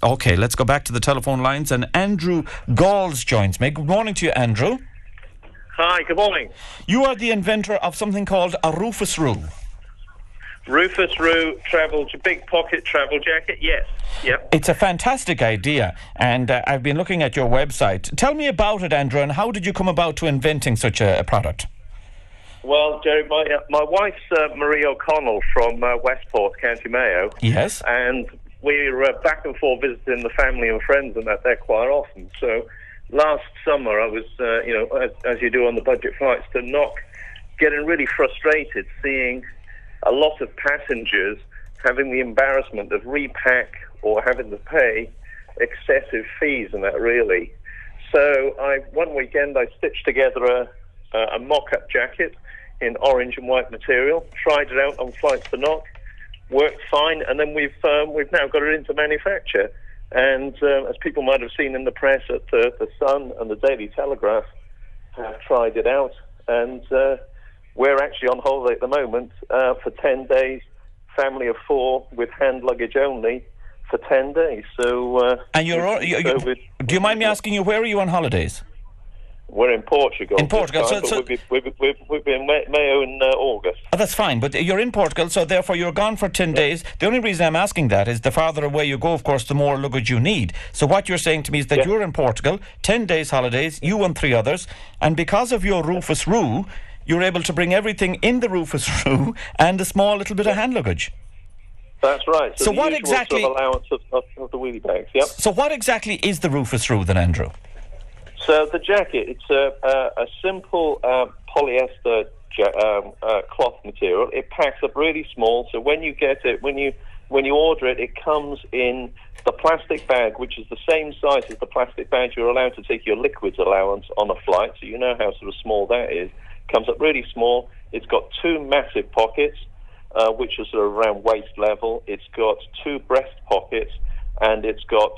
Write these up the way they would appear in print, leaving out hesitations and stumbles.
Okay, let's go back to the telephone lines, and Andrew Galls joins me. Good morning to you, Andrew. Hi, good morning. You are the inventor of something called a Rufus Roo. Rufus Roo big pocket travel jacket, yes. Yep. It's a fantastic idea, and I've been looking at your website. Tell me about it, Andrew, and how did you come about to inventing such a product? Well, Jerry, my wife's Marie O'Connell from Westport, County Mayo. Yes. And we're back and forth visiting the family and friends and that there quite often. So last summer I was, as you do on the budget flights, getting really frustrated seeing a lot of passengers having the embarrassment of repack or having to pay excessive fees and that really. So one weekend I stitched together a mock-up jacket in orange and white material, tried it out on flights to Knock, worked fine, and then we've now got it into manufacture. And as people might have seen in the press, at the Sun and the Daily Telegraph have tried it out, and we're actually on holiday at the moment for 10 days, family of 4 with hand luggage only for 10 days. So, do you mind me asking you, where are you on holidays? We're in Portugal. In Portugal, we'll be in Mayo in August. Oh, that's fine, but you're in Portugal, so therefore you're gone for 10 days. The only reason I'm asking that is the farther away you go, of course, the more luggage you need. So what you're saying to me is that you're in Portugal, 10 days holidays, you and 3 others, and because of your Rufus Roo, you're able to bring everything in the Rufus Roo and a small little bit of hand luggage. That's right. So what exactly... Sort of allowance of the wheelie bags, yep. So what exactly is the Rufus Roo then, Andrew? So the jacket, it's a simple polyester cloth material. It packs up really small, so when you get it, when you order it, it comes in the plastic bag, which is the same size as the plastic bag you're allowed to take your liquids allowance on a flight, so you know how sort of small that is. Comes up really small. It's got 2 massive pockets, which are sort of around waist level. It's got 2 breast pockets, and it's got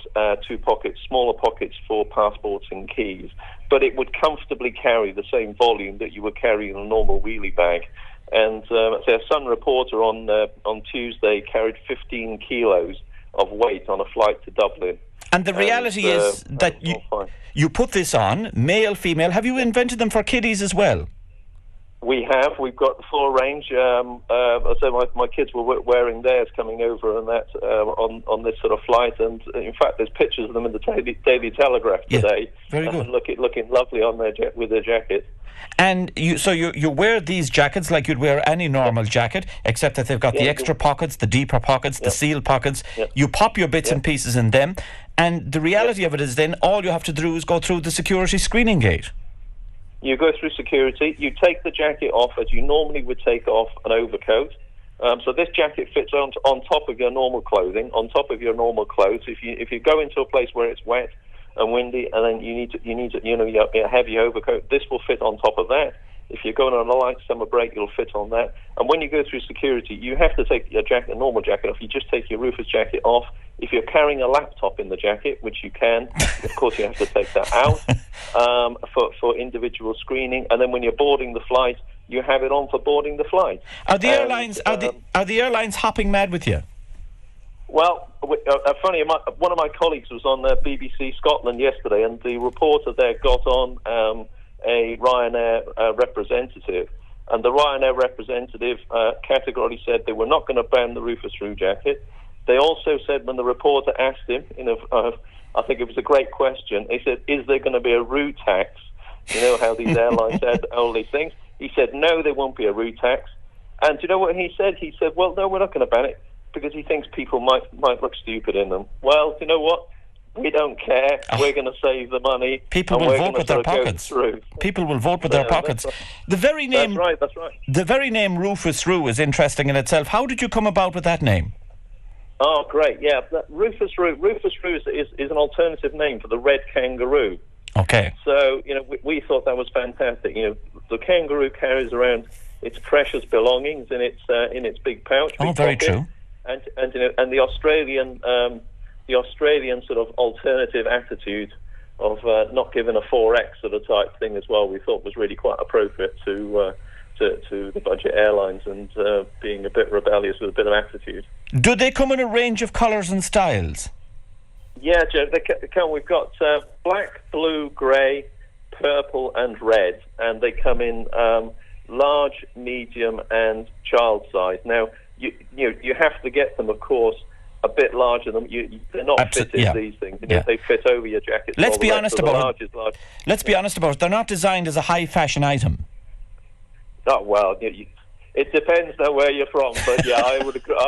2 pockets, smaller pockets for passports and keys. But it would comfortably carry the same volume that you would carry in a normal wheelie bag. And a Sun reporter on Tuesday carried 15 kilos of weight on a flight to Dublin. And the reality is that you put this on, male, female. Have you invented them for kiddies as well? We have. We've got the full range. I said my kids were wearing theirs coming over and that on this sort of flight. And in fact, there's pictures of them in the Daily Telegraph today. Very good. Looking lovely on with their jackets. And you wear these jackets like you'd wear any normal jacket, except that they've got the extra pockets, the deeper pockets, the seal pockets. You pop your bits and pieces in them. And the reality of it is then all you have to do is go through the security screening gate. You go through security, you take the jacket off as you normally would take off an overcoat. So this jacket fits on top of your normal clothing, on top of your normal clothes. If you go into a place where it's wet and windy, and then you need to a heavy overcoat, this will fit on top of that. If you're going on a light summer break, it'll fit on that. And when you go through security, you have to take your jacket, a normal jacket off. You just take your Rufus jacket off. If you're carrying a laptop in the jacket, which you can, of course you have to take that out for individual screening. And then when you're boarding the flight, you have it on for boarding the flight. Are the airlines hopping mad with you? Well, funny, one of my colleagues was on BBC Scotland yesterday, and the reporter there got on a Ryanair representative, and the Ryanair representative categorically said they were not going to ban the Rufus Roo jacket. They also said, when the reporter asked him, I think it was a great question, he said, is there going to be a Roo tax? You know how these airlines said all these things? He said, no, there won't be a Roo tax. And do you know what he said? He said, well, no, we're not going to ban it, because he thinks people might look stupid in them. Well, do you know what? We don't care. We're going to save the money. People will vote with their pockets. People will vote with their pockets. The very name. That's right. The very name Rufus Roo is interesting in itself. How did you come about with that name? Oh, great! Yeah, Rufus Roo. Rufus Roo is an alternative name for the red kangaroo. Okay. So we thought that was fantastic. The kangaroo carries around its precious belongings in its big pouch. Oh, very true. And the Australian sort of alternative attitude of not giving a 4X sort of type thing as well, we thought was really quite appropriate to the budget airlines, and being a bit rebellious with a bit of attitude. Do they come in a range of colours and styles? Yeah, Joe, they come. We've got black, blue, grey, purple, and red, and they come in large, medium, and child size. Now, you have to get them, of course, a bit larger than they're not fitted. These things, they fit over your jacket. Let's be honest about it. Let's be honest about it. They're not designed as a high fashion item. Oh well, it depends on where you're from, but yeah, I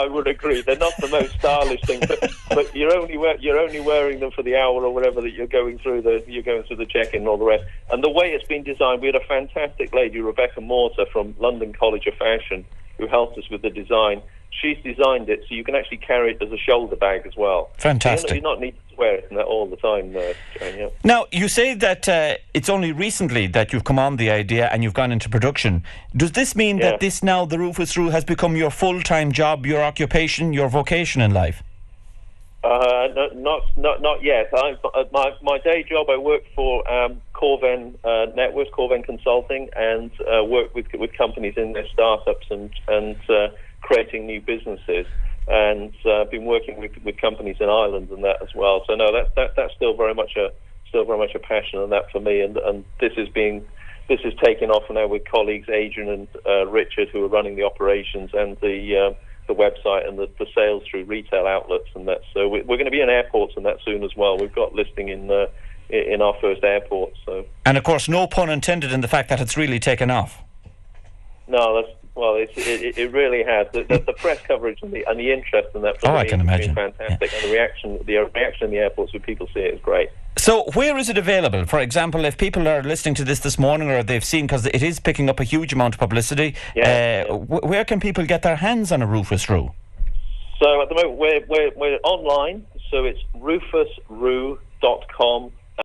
would agree. They're not the most stylish thing, but you're only wearing them for the hour or whatever that you're going through the check-in and all the rest. And the way it's been designed, we had a fantastic lady, Rebecca Morter from London College of Fashion, who helped us with the design. She's designed it so you can actually carry it as a shoulder bag as well. Fantastic. So you're not needing to wear it all the time. Yeah. Now, you say that it's only recently that you've come on the idea and you've gone into production. Does this mean that this now, the Rufus Roo, has become your full-time job, your occupation, your vocation in life? Not yet. My day job, I work for Corven Networks, Corven Consulting, and work with companies in their startups and creating new businesses. And I've been working with companies in Ireland and that as well. So no, that's still very much a passion, and that for me. And this is taking off now with colleagues Adrian and Richard, who are running the operations and the website and the sales through retail outlets and that. So we're going to be in airports and that soon as well. We've got listing in our first airport. So, and of course, no pun intended in the fact that it's really taken off. No, it really has. The press coverage and the interest in that. I can imagine. Fantastic, and the reaction in the airports when people see it is great. So, where is it available? For example, if people are listening to this morning, or they've seen, because it is picking up a huge amount of publicity, where can people get their hands on a Rufus Roo? So at the moment we're online, so it's rufusroo.com.